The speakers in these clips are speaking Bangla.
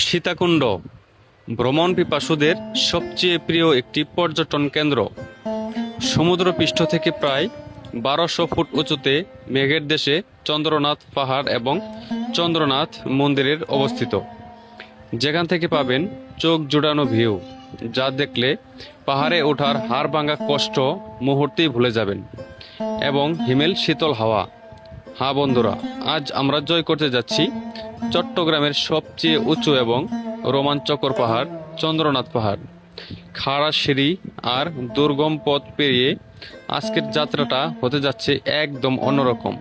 সীতাকুণ্ড ভ্রমণ পিপাসুদের সবচেয়ে প্রিয় একটি পর্যটন কেন্দ্র। সমুদ্রপৃষ্ঠ থেকে প্রায় 1200 ফুট উঁচুতে মেঘের দেশে চন্দ্রনাথ পাহাড় এবং চন্দ্রনাথ মন্দিরের অবস্থিত, যেখান থেকে পাবেন চোখ জুড়ানো ভিউ, যা দেখলে পাহাড়ে ওঠার হাড় ভাঙা কষ্ট মুহূর্তেই ভুলে যাবেন, এবং হিমেল শীতল হাওয়া। হ্যাঁ বন্ধুরা, আজ আমরা জয় করতে যাচ্ছি চট্টগ্রামের সবচেয়ে উঁচু এবং রোমাঞ্চকর পাহাড় চন্দ্রনাথ পাহাড়। খাড়া সিঁড়ি আর দুর্গম পথ পেরিয়ে আজকের যাত্রাটা হতে যাচ্ছে একদম অন্যরকম।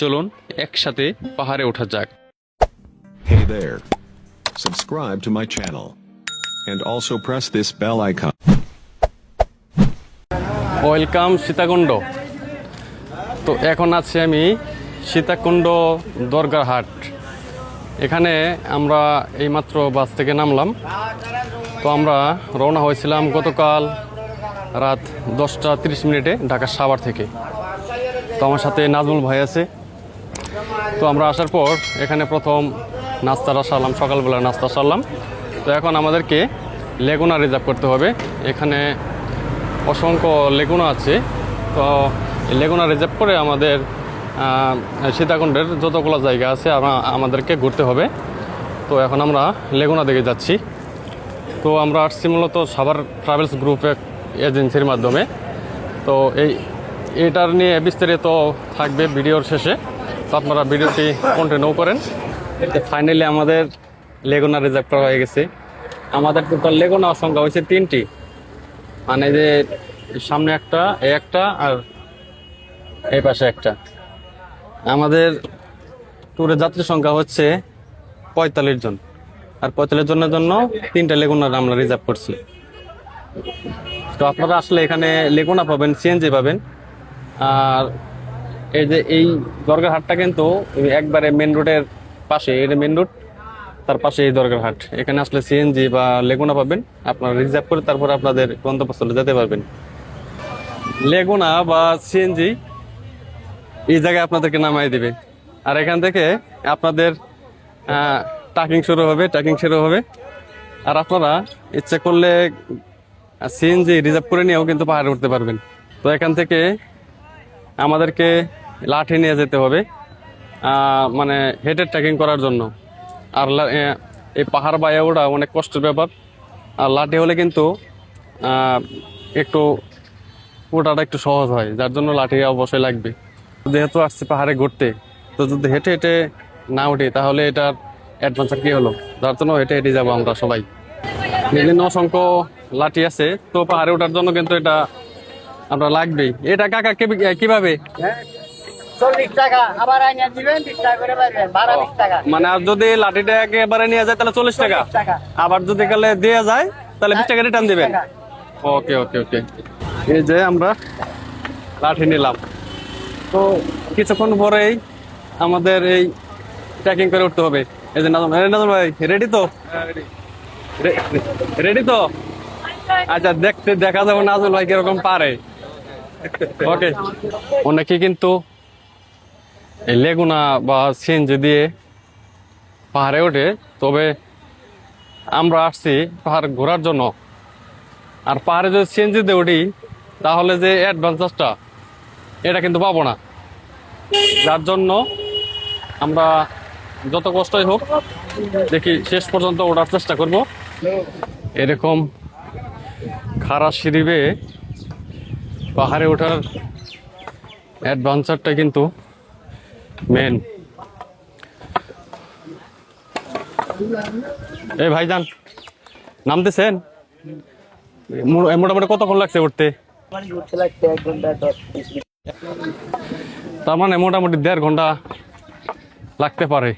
চলুন একসাথে পাহাড়ে ওঠা যাক। Hey there. Subscribe to my channel. And also press this bell icon. Welcome Sitakunda. তো এখন আছি আমি সীতাকুণ্ড দরগারহাট। এখানে আমরা এইমাত্র বাস থেকে নামলাম। তো আমরা রওনা হয়েছিলাম গতকাল রাত 10:30 ঢাকা সাভার থেকে। তো আমার সাথে নাজমুল ভাই আছে। তো আমরা আসার পর এখানে প্রথম নাস্তাটা সারলাম, সকালবেলা নাস্তা সারলাম। তো এখন আমাদেরকে লেগুনা রিজার্ভ করতে হবে। এখানে অসংখ্য লেগুনা আছে। তো লেগুনা রিজার্ভ করে আমাদের সীতাকুণ্ডের যতগুলো জায়গা আছে আমাদেরকে ঘুরতে হবে। তো এখন আমরা লেগুনা দিকে যাচ্ছি। তো আমরা আসছি মূলত সাভার ট্রাভেলস গ্রুপের এজেন্সির মাধ্যমে। তো এটার নিয়ে বিস্তারিত থাকবে ভিডিওর শেষে। তো আপনারা ভিডিওটি কন্টিনিউ করেন। ফাইনালি আমাদের লেগুনা রিজার্ভ করা হয়ে গেছে। আমাদের টোটাল লেগুনা সংখ্যা হয়েছে 3টি, মানে যে সামনে একটা আর এই পাশে একটা। আমাদের ট্যুরের যাত্রী সংখ্যা হচ্ছে 45 জন, আর 45 জনের জন্য 3টা লেগুনা আমরা রিজার্ভ করছি। তো আপনারা আসলে এখানে লেগুনা পাবেন, সিএনজি পাবেন। আর এই যে এই দরগারহাটটা কিন্তু একবারে মেন রোডের পাশে, এটা মেন রোড, তার পাশে এই দরগারহাট। এখানে আসলে সিএনজি বা লেগুনা পাবেন, আপনারা রিজার্ভ করে তারপরে আপনাদের গন্তব্যস্থলে যেতে পারবেন। লেগুনা বা সিএনজি এই জায়গায় আপনাদেরকে নামাই দিবে, আর এখান থেকে আপনাদের ট্রেকিং শুরু হবে। আর আপনারা ইচ্ছে করলে সিএনজি রিজার্ভ করে নিয়েও কিন্তু পাহাড়ে উঠতে পারবেন। তো এখান থেকে আমাদেরকে লাঠি নিয়ে যেতে হবে, মানে হেঁটে ট্রেকিং করার জন্য। আর এই পাহাড় বাইরে ওঠা অনেক কষ্টের ব্যাপার। আর লাঠি হলে কিন্তু একটু ওঠাটা একটু সহজ হয়, যার জন্য লাঠি অবশ্যই লাগবে। যেহেতু আসছে পাহাড়ে ঘুরতে, তো যদি হেঁটে হেঁটে না উঠি তাহলে এটার অ্যাডভেঞ্চার কি হলো? যার জন্য হেঁটে হেঁটে যাবো আমরা সবাই। বিভিন্ন অসংখ্য লাঠি আছে, তো পাহাড়ে ওঠার জন্য কিন্তু এটা আমরা লাগবেই। এটা কাকা কিভাবে? 40 টাকা, আবার আইনা দিবেন 20 টাকা করে পাবেন, 12-20 টাকা। মানে আর যদি লাঠিটা একেবারে নিয়ে যায় তাহলে 40 টাকা, আবার যদি গেলে দিয়ে যায় তাহলে 20 টাকা রিটার্ন দিবেন। ওকে ওকে ওকে। এই যে আমরা লাঠি নিলাম। তো কিছুক্ষণ পরেই আমাদের এই ট্রেকিং করে উঠতে হবে। এই যে নাজম ভাই রেডি তো? রেডি তো? আচ্ছা, দেখা যাবে নাজমুল ভাই কিরকম পারে। ওকে। অনেকে কিন্তু এই লেগুনা বা সিএনজি দিয়ে পাহাড়ে ওঠে, তবে আমরা আসছি পাহাড় ঘোরার জন্য। আর পাহাড়ে যদি সিএনজি দিয়ে উঠি তাহলে যে অ্যাডভেঞ্চারটা এটা কিন্তু পাবো না, যার জন্য আমরা যত কষ্টই হোক দেখি শেষ পর্যন্ত ওঠার চেষ্টা করব। এরকম খাড়া সিঁড়ি বেয়ে পাহাড়ে ওঠার অ্যাডভেঞ্চারটা কিন্তু মেন। এই ভাইজান নামতেছেন? মোটামুটি কতক্ষণ লাগছে উঠতে? তার মানে মোটামুটি 1.5 ঘন্টা লাগতে পারে।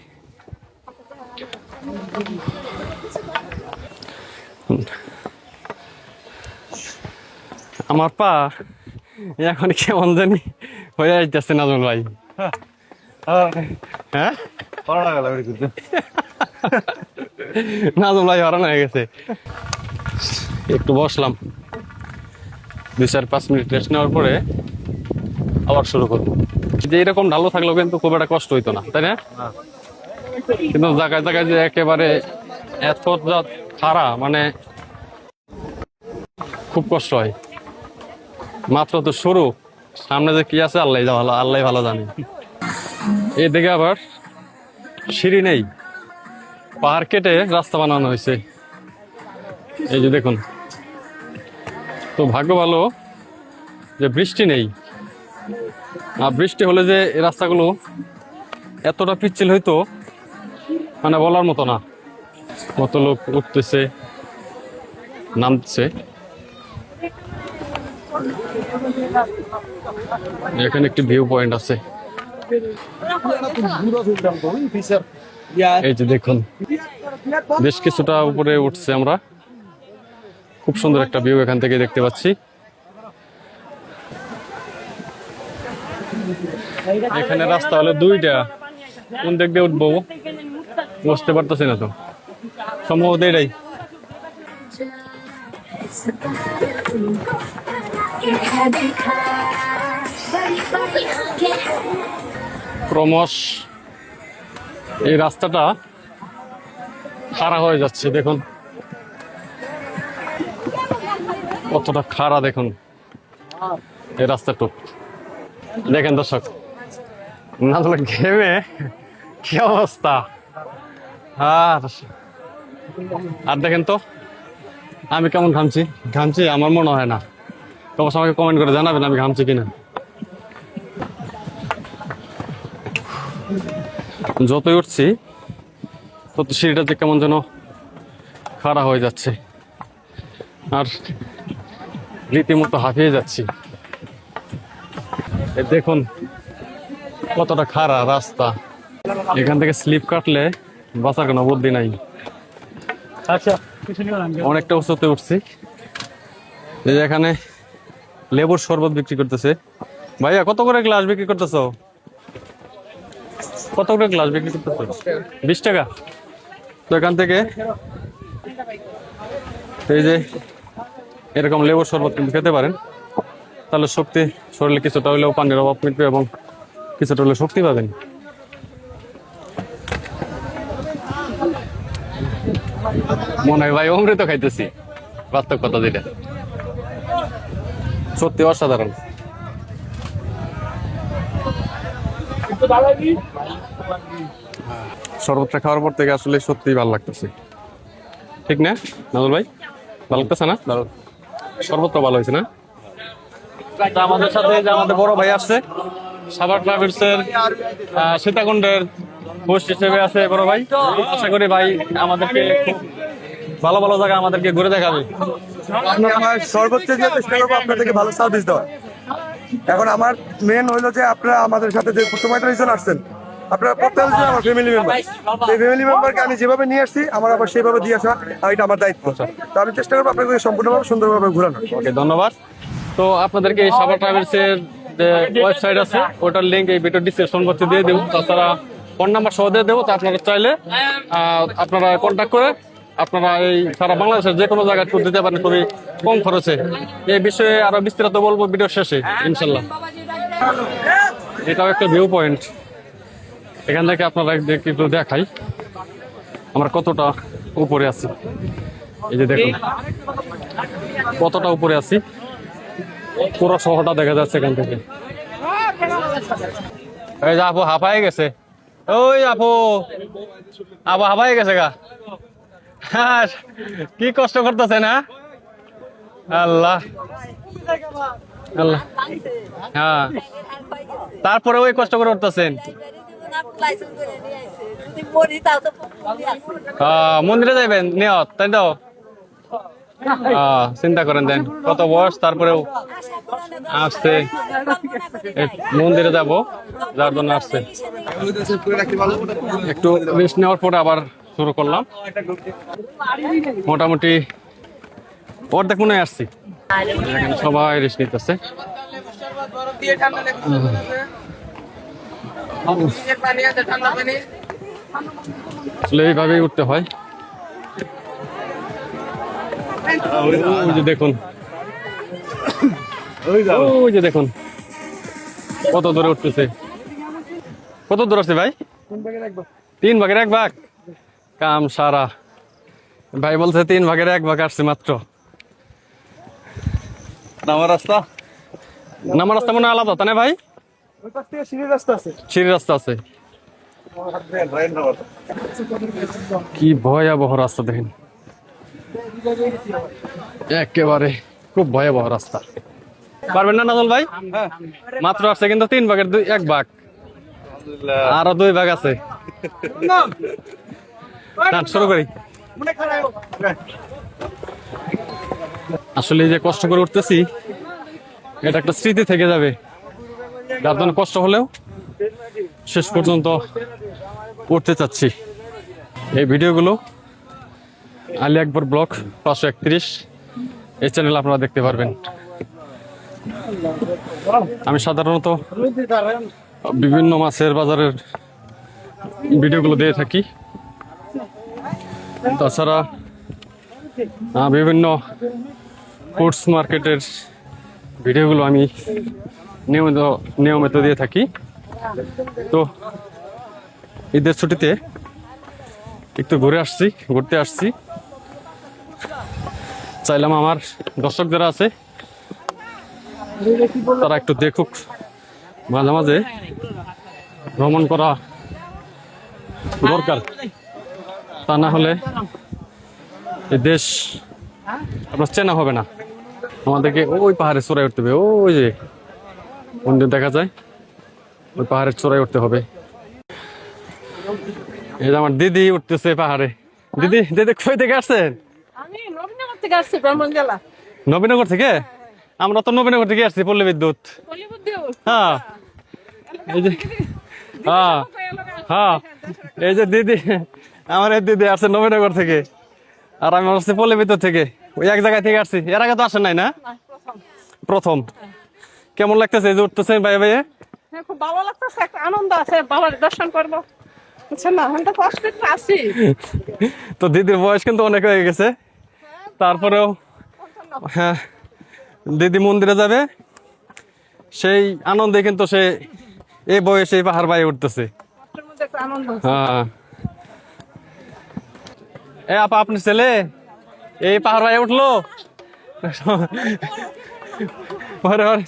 আমার পা এখন কেমন জানি হয়ে যাচ্ছে নাজমুল ভাই। হ্যাঁ, নাজমুল ভাই হারানো হয়ে গেছে। একটু বসলাম, 2-4-5 মিনিট রেস্ট নেওয়ার পরে আবার শুরু করবো। যে এরকম ঢালু থাকলেও কিন্তু খুব একটা কষ্ট হইতো না, তাই না? কিন্তু জায়গায় জায়গায় যে একেবারে এত যা খাড়া, মানে খুব কষ্ট হয়। মাত্র তো শুরু, সামনে যে কি আছে আল্লাহ ভালো জানে। এদিকে আবার সিঁড়ি নেই, পাহাড় কেটে রাস্তা বানানো হয়েছে। এই যে দেখুন, তো ভাগ্য ভালো যে বৃষ্টি নেই, আর বৃষ্টি হলে যে এই রাস্তাগুলো এতটা পিচ্ছিল হইতো মানে বলার মতো না। কত লোক উঠতেছে নামতেছে। এখানে একটি ভিউ পয়েন্ট আছে, এই যে দেখুন বেশ কিছুটা উপরে উঠছে আমরা। খুব সুন্দর একটা ভিউ এখান থেকে দেখতে পাচ্ছি। এখানে রাস্তা হলো দুইটা, কোন দিক দিয়ে উঠবো বুঝতে পারতেছি না তো, সম্ভবত এটাই। ক্রমশ এই রাস্তাটা খাড়া হয়ে যাচ্ছে, দেখুন কতটা খাড়া। দেখুন এই রাস্তাটুক দেখেন দর্শক, না হলে ঘেমে কি অবস্থা। আর দেখেন তো আমি কেমন ঘামছি আমার মনে হয় না। তোমার আমাকে কমেন্ট করে জানাবেন আমি ঘামছি কিনা। যতই উঠছি তত সিঁড়িটাতে কেমন যেন খাড়া হয়ে যাচ্ছে, আর রীতিমতো হাঁপিয়ে যাচ্ছি। দেখুন কতটা খাড়া রাস্তা, এখান থেকে স্লিপ কাটলে বাঁচার কোনো বুদ্ধি নাই। আচ্ছা, অনেকটা উঁচুতে উঠছি। এই যে এখানে লেবুর শরবত বিক্রি করতেছে। ভাইয়া কত করে গ্লাস বিক্রি করতেছো? কত করে গ্লাস বিক্রি করতেছো? 20 টাকা। তো এখান থেকে এই যে এরকম লেবুর শরবত কিন্তু খেতে পারেন, তাহলে শক্তি শরীরে কিছুটা হলেও পানির অভাব মিটবে এবং কিছুটা হলে শক্তি পাবেন। মনে হয় ভাই অমৃত খাইতেছি, বাস্তব কথা যেটা, সত্যি অসাধারণ। শরবতটা খাওয়ার পর থেকে আসলে সত্যি ভালো লাগতেছে, ঠিক না নাজুল ভাই? ভালো লাগতেছে না? শরবতটা ভালো হয়েছে না? আমাদের সাথে যে আমাদের বড় ভাই আসছে, সাভার ট্রাভেলসের সীতাকুণ্ডের হোস্ট হিসেবে আছে বড় ভাই। আশা করি ভাই আমাদেরকে খুব ভালো ভালো জায়গা আমাদেরকে ঘুরে দেখাবে। আমার সর্বোচ্চ যে চেষ্টা করবো আপনাদেরকে ভালো সার্ভিস দেওয়ার। এখন আমার মেন হইলো যে আপনারা আমাদের সাথে যে প্রথমে আসছেন, আপনারা প্রত্যেকজন আমার ফ্যামিলি মেম্বার। এই ফ্যামিলি মেম্বারকে আমি যেভাবে নিয়ে আসছি আমার আবার সেভাবে দিয়ে আসা, আর এটা আমার দায়িত্ব। তো আমি চেষ্টা করবো আপনাদেরকে সম্পূর্ণভাবে সুন্দরভাবে ঘুরানো। ওকে, ধন্যবাদ। তো আপনাদেরকে এই সাভার ট্রাভেলসের যে ওয়েবসাইট আছে ওটার লিঙ্ক এই ভিডিও ডিসক্রিপশন বক্সে দিয়ে দেবো, তাছাড়া ফোন নাম্বার সহ দিয়ে দেবো। তো আপনারা চাইলে আপনারা কন্ট্যাক্ট করে আপনারা এই সারা বাংলাদেশের যে কোনো জায়গায় ট্যুর দিতে পারেন খুবই কম খরচে। এই বিষয়ে আরো বিস্তারিত বলবো ভিডিওর শেষে ইনশাল্লাহ। এটাও একটা ভিউ পয়েন্ট, এখান থেকে আপনারা একটু দেখাই আমরা কতটা উপরে আছি। এই যে দেখুন কতটা উপরে আছি, পুরো শহরটা দেখা যাচ্ছে এখান থেকে। এই যে আপু হাঁপায় গেছে, ওই আপু হাঁপায় গেছে গা। হ্যাঁ, কি কষ্ট করতেছে না? আল্লাহ আল্লাহ, হ্যাঁ তারপরে ওই কষ্ট করে উঠতেছেন। মন্দিরে যাইবেন নিয়ত, তাই তো? চিন্তা করেন দেন কত বয়স, তারপরেও আসছে মন্দিরে যাব, যার জন্য আসছে। একটু রেস্ট নেওয়ার পরে আবার শুরু করলাম। মোটামুটি অর্ধেক মনে হয় আসছি, এখানে সবাই রেস্ট নিতেছে। আসলে এইভাবেই উঠতে হয়। ওই যে দেখুন, ওই যে দেখুন কত দূরে উঠতেছে। কত দূর আছে ভাই? 3 ভাগের 1 ভাগ। কাম সারা। ভাই বলছে 3 ভাগের 1 ভাগ আসছে মাত্র। নামার রাস্তা নামার রাস্তা মনে হয় আলাদা তাই না ভাই? ওই পাশ থেকে সিঁড়ির রাস্তা আছে। সিঁড়ি রাস্তা আছে। কি ভয়াবহ রাস্তা দেখেন, একেবারে খুব ভয়াবহ রাস্তা। পারবেন না নাজল ভাই? মাত্র আসছে কিন্তু 3 ভাগের 1 ভাগ, আরো 2 ভাগ আছে। না, শুরু করি। আসলে এই যে কষ্ট করে উঠতেছি, এটা একটা স্মৃতি থেকে যাবে, যার জন্য কষ্ট হলেও শেষ পর্যন্ত উঠতে চাচ্ছি। এই ভিডিওগুলো আলী আকবর ব্লগ 531 এই চ্যানেল আপনারা দেখতে পারবেন। আমি সাধারণত বিভিন্ন মাছের বাজারের ভিডিওগুলো দিয়ে থাকি, তাছাড়া বিভিন্ন ফুডস মার্কেটের ভিডিওগুলো আমি নিয়মিত দিয়ে থাকি। তো ঈদের ছুটিতে একটু ঘুরতে আসছি, চাইলাম আমার দর্শক যারা আছে তারা একটু দেখুক, মাঝে মাঝে ভ্রমণ করা দরকার, তা না হলে এই দেশ আপনার চেনা হবে না। আমাদেরকে ওই পাহাড়ে চূড়ায় উঠতে হবে, ওই যে মন্দির দেখা যায়, ওই পাহাড়ের চূড়ায় উঠতে হবে। এই যে আমার দিদি উঠতেছে পাহাড়ে। দিদি দিদি কই থেকে আসছেন? আমি নবীনগর থেকে আসছি, ব্রাহ্মণ জেলা। নবীনগর থেকে? আমরা তো নবীনগর থেকে আসছি, পল্লী বিদ্যুৎ। হ্যাঁ এই যে, হ্যাঁ হ্যাঁ এই যে দিদি, আমার এই দিদি আসছে নবীনগর থেকে, আর আমি আসছি পল্লী বিদ্যুৎ থেকে। ওই এক জায়গায় থেকে আসছি, এর আগে তো আসেন নাই না? প্রথম। কেমন লাগতেছে এই যে উঠতেছেন ভাই ভাই? হ্যাঁ, খুব ভালো লাগতেছে, একটা আনন্দ আছে, বাবার দর্শন করবো, বুঝছেন না? আমি তো কষ্ট একটু আছি। তো দিদির বয়স কিন্তু অনেক হয়ে গেছে, তারপরেও হ্যাঁ দিদি মন্দিরে যাবে সেই আনন্দে কিন্তু সে এই বয়সে এই পাহাড় বাইরে উঠতেছে। কষ্টের মধ্যে একটু আনন্দ আছে। হ্যাঁ, এ আপা আপনার ছেলে এই পাহাড় বাইরে উঠলো?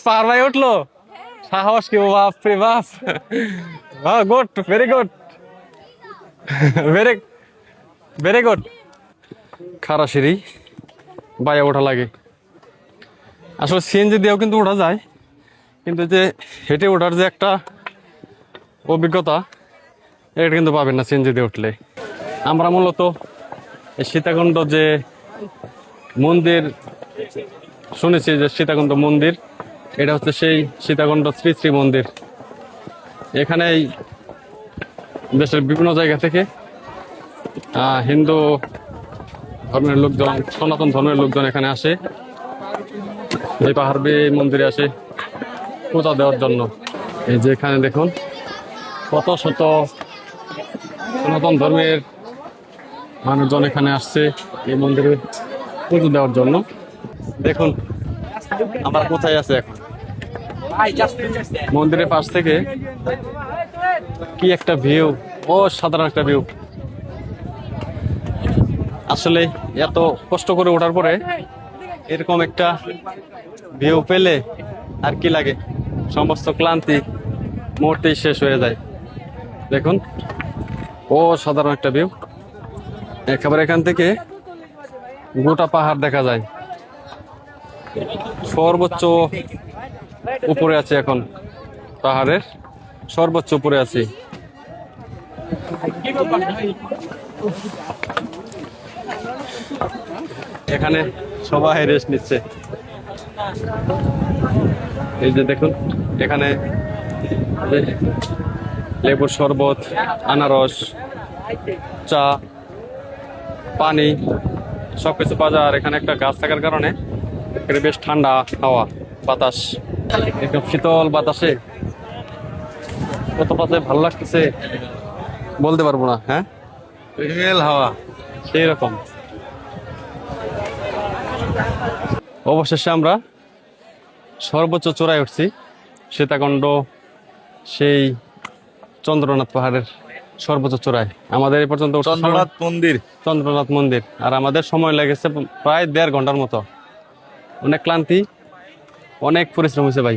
পাহাড় বাইরে উঠলো, সাহস কি বাপ রে বাপ! Good, very good, very very good. খাড়া সিঁড়ি বাইরে ওঠা লাগে। আসলে সিএনজি দিয়েও কিন্তু ওঠা যায়, কিন্তু যে হেঁটে ওঠার যে একটা অভিজ্ঞতা, এটা কিন্তু পাবেন না সিএনজি দিয়ে উঠলে। আমরা মূলত এই সীতাকুণ্ড যে মন্দির শুনেছি, যে সীতাকুণ্ড মন্দির, এটা হচ্ছে সেই সীতাকুণ্ড শ্রী শ্রী মন্দির। এখানেই দেশের বিভিন্ন জায়গা থেকে হিন্দু ধর্মের লোকজন, সনাতন ধর্মের লোকজন এখানে আসে, এই পাহাড় বেয়ে মন্দিরে আসে পূজা দেওয়ার জন্য। এই যে এখানে দেখুন কত শত সনাতন ধর্মের মানুষজন এখানে আসছে এই মন্দিরে পুজো দেওয়ার জন্য। দেখুন আমরা কোথায় আছে এখন, মন্দিরের পাশ থেকে কি একটা ভিউ, সাধারণ একটা ভিউ। আসলে এত কষ্ট করে ওঠার পরে এরকম একটা ভিউ পেলে আর কি লাগে, সমস্ত ক্লান্তি মুহূর্তেই শেষ হয়ে যায়। দেখুন সাধারণ একটা ভিউ, একেবারে এখান থেকে গোটা পাহাড় দেখা যায়। সর্বোচ্চ উপরে আছে এখন, পাহাড়ের সর্বোচ্চ উপরে আছি। এখানে সবাই রেস্ট নিচ্ছে। এই যে দেখুন এখানে লেবুর শরবত, আনারস, চা, পানি সবকিছু পাওয়া যায়। আর এখানে একটা গাছ থাকার কারণে এটা বেশ ঠান্ডা হাওয়া বাতাস, একদম শীতল বাতাসে কত পাতে ভালো লাগতেছে বলতে পারবো না। হ্যাঁ, হাওয়া সেই রকম। অবশেষে আমরা সর্বোচ্চ চূড়ায় উঠছি, সীতাকুণ্ড সেই চন্দ্রনাথ পাহাড়ের সর্বোচ্চ চূড়ায়। আমাদের এই পর্যন্ত চন্দ্রনাথ মন্দির, আর আমাদের সময় লেগেছে প্রায় 1.5 ঘন্টার মতো। অনেক ক্লান্তি, অনেক পরিশ্রম হয়েছে ভাই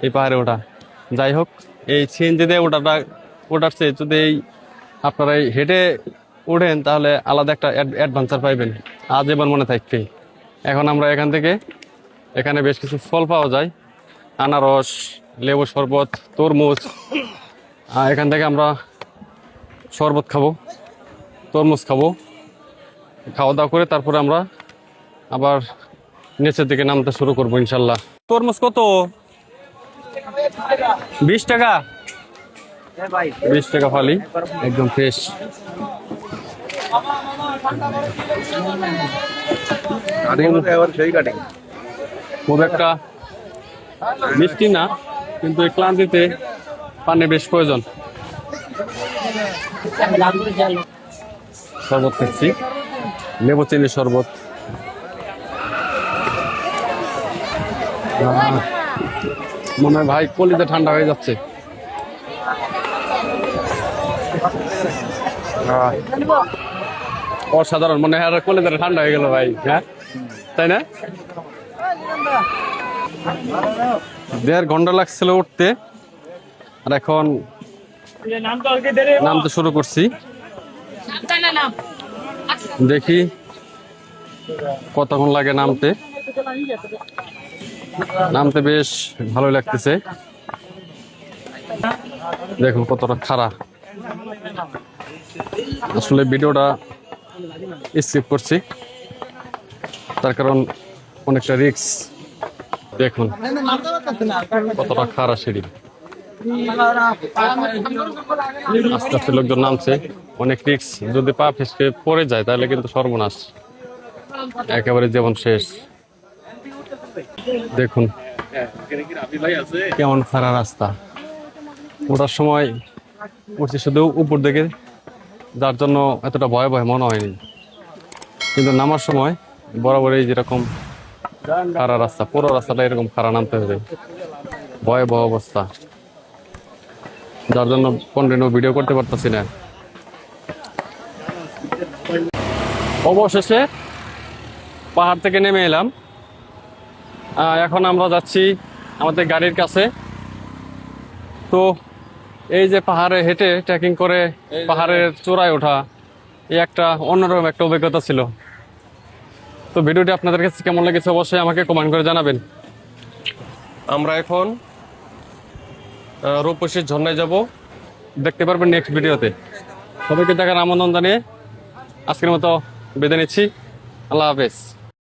এই পাহাড়ে ওঠা। যাই হোক, এই সিএনজি দিয়ে ওঠাচ্ছে, যদি আপনারা এই হেঁটে ওঠেন তাহলে আলাদা একটা অ্যাডভেঞ্চার পাইবেন, আজীবন মনে থাকবে। এখন আমরা এখানে বেশ কিছু ফল পাওয়া যায়, আনারস, লেবু শরবত, তরমুজ। এখান থেকে আমরা শরবত খাবো, তরমুজ খাবো, খাওয়া দাওয়া করে তারপরে আমরা আবার নিচের দিকে নামতে শুরু করবো ইনশাল্লাহ। তরমুজ কত? 20 টাকা। 20 টাকা ফালি, একদম ফ্রেশ। খুব একটা মিষ্টি না, কিন্তু এই ক্লান্তিতে পানি বেশ প্রয়োজন। শরবত খাচ্ছি, লেবু চিনি শরবত। মনে হয় ভাই কলিতে ঠান্ডা হয়ে যাচ্ছে। অসাধারণ, মনে হয় আর কলিতে ঠান্ডা হয়ে গেল ভাই। হ্যাঁ, তাই না? 1.5 ঘন্টা লাগছিল উঠতে, আর এখন নামতে শুরু করছি। দেখি কতক্ষণ লাগে নামতে। নামতে বেশ ভালোই লাগতেছে। দেখুন কতটা খাড়া। আসলে ভিডিওটা স্কিপ করছি, তার কারণ অনেকটা রিস্ক। দেখুন কতটা খাড়া সিঁড়ি। আস্তে আস্তে লোকজন নামছে, অনেক রিস্ক। যদি পা ফিসকে পড়ে যায় তাহলে কিন্তু সর্বনাশ, একেবারে জীবন শেষ। দেখুন কেমন খাড়া রাস্তা। ওঠার সময় উঠছি শুধু উপর দিকে, যার জন্য এতটা ভয় ভয় মনে হয়নি, কিন্তু নামার সময় বরাবরই যেরকম খাড়া রাস্তা, পুরো রাস্তাটা এরকম খাড়া নামতে হবে, ভয়াবহ অবস্থা, যার জন্য কন্টিনিউ ভিডিও করতে পারতেছি না। অবশেষে পাহাড় থেকে নেমে এলাম। এখন আমরা যাচ্ছি আমাদের গাড়ির কাছে। তো এই যে পাহাড়ে হেঁটে ট্রেকিং করে পাহাড়ের চূড়ায় ওঠা, এই একটা অন্যরকম একটা অভিজ্ঞতা ছিল। তো ভিডিওটি আপনাদের কাছে কেমন লেগেছে অবশ্যই আমাকে কমেন্ট করে জানাবেন। আমরা এখন রূপসীর ঝর্ণায় যাব, দেখতে পারবেন নেক্সট ভিডিওতে। সবাইকে দেখার আমন্ত্রণ জানিয়ে আজকের মতো বিদায় নিচ্ছি। আল্লাহ হাফেজ।